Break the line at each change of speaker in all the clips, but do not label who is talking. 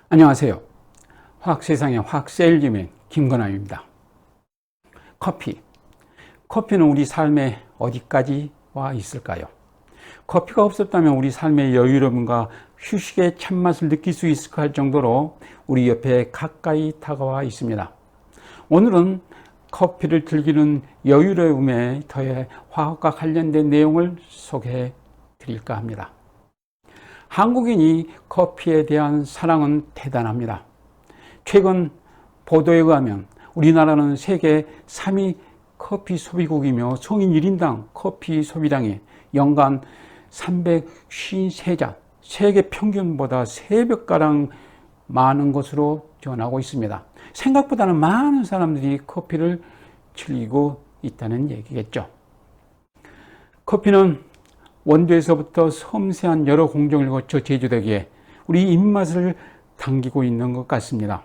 안녕하세요. 화학세상의 화학세일즈맨 김건아입니다. 커피는 우리 삶에 어디까지 와 있을까요? 커피가 없었다면 우리 삶의 여유로움과 휴식의 참맛을 느낄 수 있을까 할 정도로 우리 옆에 가까이 다가와 있습니다. 오늘은 커피를 즐기는 여유로움에 더해 화학과 관련된 내용을 소개해 드릴까 합니다. 한국인이 커피에 대한 사랑은 대단합니다. 최근 보도에 의하면 우리나라는 세계 3위 커피 소비국이며 성인 1인당 커피 소비량이 연간 353잔, 세계 평균보다 3배가량 많은 것으로 전하고 있습니다. 생각보다는 많은 사람들이 커피를 즐기고 있다는 얘기겠죠. 커피는 원두에서부터 섬세한 여러 공정을 거쳐 제조되기에 우리 입맛을 당기고 있는 것 같습니다.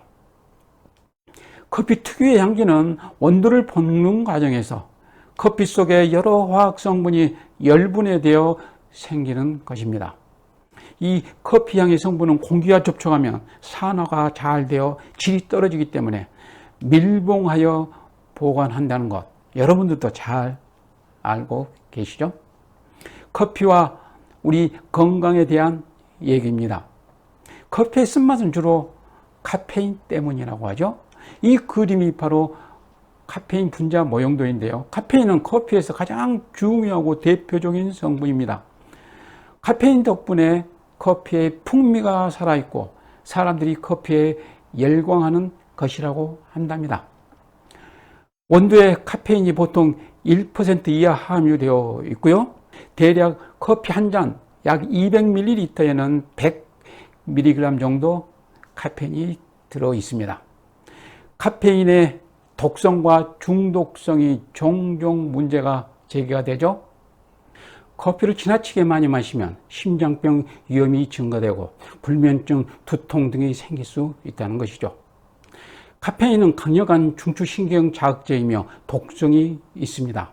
커피 특유의 향기는 원두를 볶는 과정에서 커피 속에 여러 화학 성분이 열분해되어 생기는 것입니다. 이 커피 향의 성분은 공기와 접촉하면 산화가 잘 되어 질이 떨어지기 때문에 밀봉하여 보관한다는 것, 여러분들도 잘 알고 계시죠? 커피와 우리 건강에 대한 얘기입니다. 커피의 쓴맛은 주로 카페인 때문이라고 하죠. 이 그림이 바로 카페인 분자 모형도인데요. 카페인은 커피에서 가장 중요하고 대표적인 성분입니다. 카페인 덕분에 커피의 풍미가 살아있고 사람들이 커피에 열광하는 것이라고 한답니다. 원두에 카페인이 보통 1% 이하 함유되어 있고요. 대략 커피 한 잔 약 200ml에는 100mg 정도 카페인이 들어 있습니다. 카페인의 독성과 중독성이 종종 문제가 제기가 되죠. 커피를 지나치게 많이 마시면 심장병 위험이 증가되고 불면증, 두통 등이 생길 수 있다는 것이죠. 카페인은 강력한 중추신경 자극제이며 독성이 있습니다.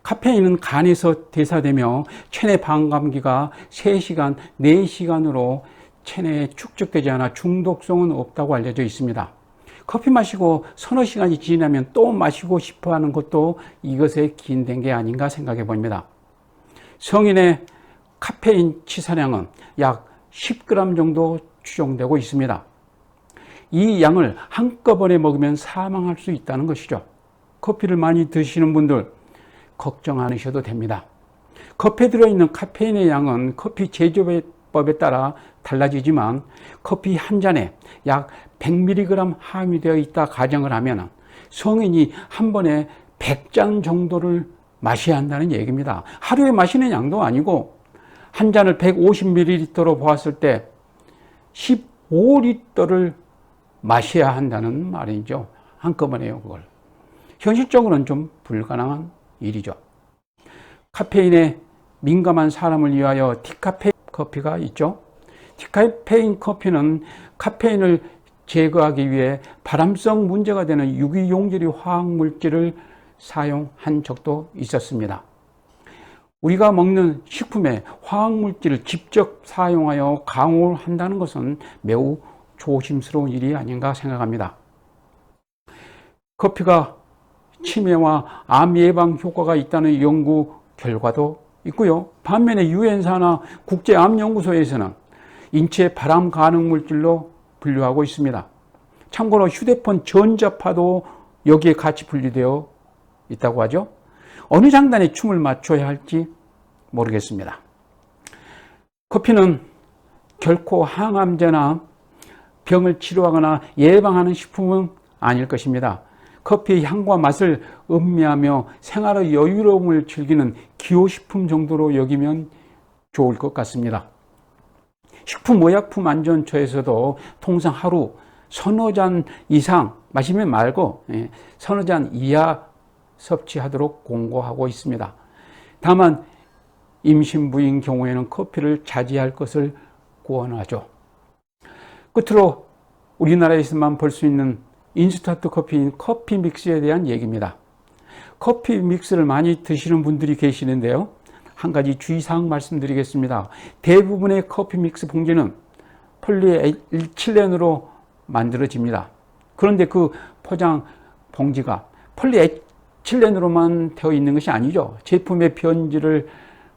카페인은 간에서 대사되며 체내 반감기가 3시간, 4시간으로 체내에 축적되지 않아 중독성은 없다고 알려져 있습니다. 커피 마시고 서너 시간이 지나면 또 마시고 싶어 하는 것도 이것에 기인된 게 아닌가 생각해 봅니다. 성인의 카페인 치사량은 약 10g 정도 추정되고 있습니다. 이 양을 한꺼번에 먹으면 사망할 수 있다는 것이죠. 커피를 많이 드시는 분들 걱정 안 하셔도 됩니다. 커피에 들어있는 카페인의 양은 커피 제조법에 따라 달라지지만 커피 한 잔에 약 100mg 함유되어 있다 가정을 하면 성인이 한 번에 100잔 정도를 마셔야 한다는 얘기입니다. 하루에 마시는 양도 아니고 한 잔을 150ml로 보았을 때 15리터를 마셔야 한다는 말이죠. 한꺼번에요, 그걸. 현실적으로는 좀 불가능한 일이죠. 카페인에 민감한 사람을 위하여 디카페인 커피가 있죠. 디카페인 커피는 카페인을 제거하기 위해 발암성 문제가 되는 유기용질의 화학물질을 사용한 적도 있었습니다. 우리가 먹는 식품에 화학물질을 직접 사용하여 강호를 한다는 것은 매우 조심스러운 일이 아닌가 생각합니다. 커피가 치매와 암 예방 효과가 있다는 연구 결과도 있고요. 반면에 유엔사나 국제암연구소에서는 인체 발암 가능 물질로 분류하고 있습니다. 참고로 휴대폰 전자파도 여기에 같이 분류되어 있다고 하죠. 어느 장단에 춤을 맞춰야 할지 모르겠습니다. 커피는 결코 항암제나 병을 치료하거나 예방하는 식품은 아닐 것입니다. 커피의 향과 맛을 음미하며 생활의 여유로움을 즐기는 기호식품 정도로 여기면 좋을 것 같습니다. 식품의약품안전처에서도 통상 하루 서너 잔 이상 마시면 말고 서너 잔 이하 섭취하도록 공고하고 있습니다. 다만 임신부인 경우에는 커피를 자제할 것을 권하죠. 끝으로 우리나라에서만 볼 수 있는 인스턴트 커피인 커피 믹스에 대한 얘기입니다. 커피 믹스를 많이 드시는 분들이 계시는데요. 한 가지 주의사항 말씀드리겠습니다. 대부분의 커피 믹스 봉지는 폴리에틸렌으로 만들어집니다. 그런데 그 포장 봉지가 폴리에틸렌으로만 되어 있는 것이 아니죠. 제품의 변질을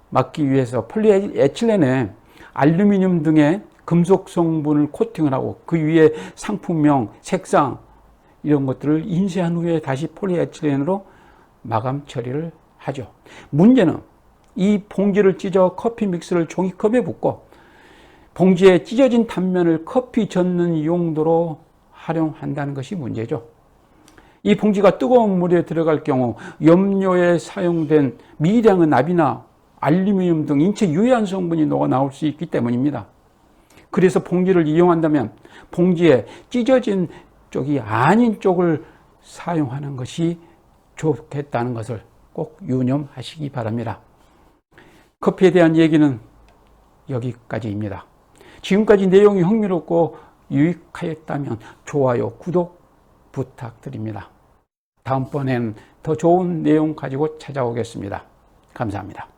막기 위해서 폴리에틸렌에 알루미늄 등의 금속 성분을 코팅을 하고 그 위에 상품명, 색상 이런 것들을 인쇄한 후에 다시 폴리에틸렌으로 마감 처리를 하죠. 문제는 이 봉지를 찢어 커피 믹스를 종이컵에 붓고 봉지에 찢어진 단면을 커피 젓는 용도로 활용한다는 것이 문제죠. 이 봉지가 뜨거운 물에 들어갈 경우 염료에 사용된 미량의 납이나 알루미늄 등 인체 유해한 성분이 녹아 나올 수 있기 때문입니다. 그래서 봉지를 이용한다면 봉지에 찢어진 쪽이 아닌 쪽을 사용하는 것이 좋겠다는 것을 꼭 유념하시기 바랍니다. 커피에 대한 얘기는 여기까지입니다. 지금까지 내용이 흥미롭고 유익하였다면 좋아요, 구독 부탁드립니다. 다음번엔 더 좋은 내용 가지고 찾아오겠습니다. 감사합니다.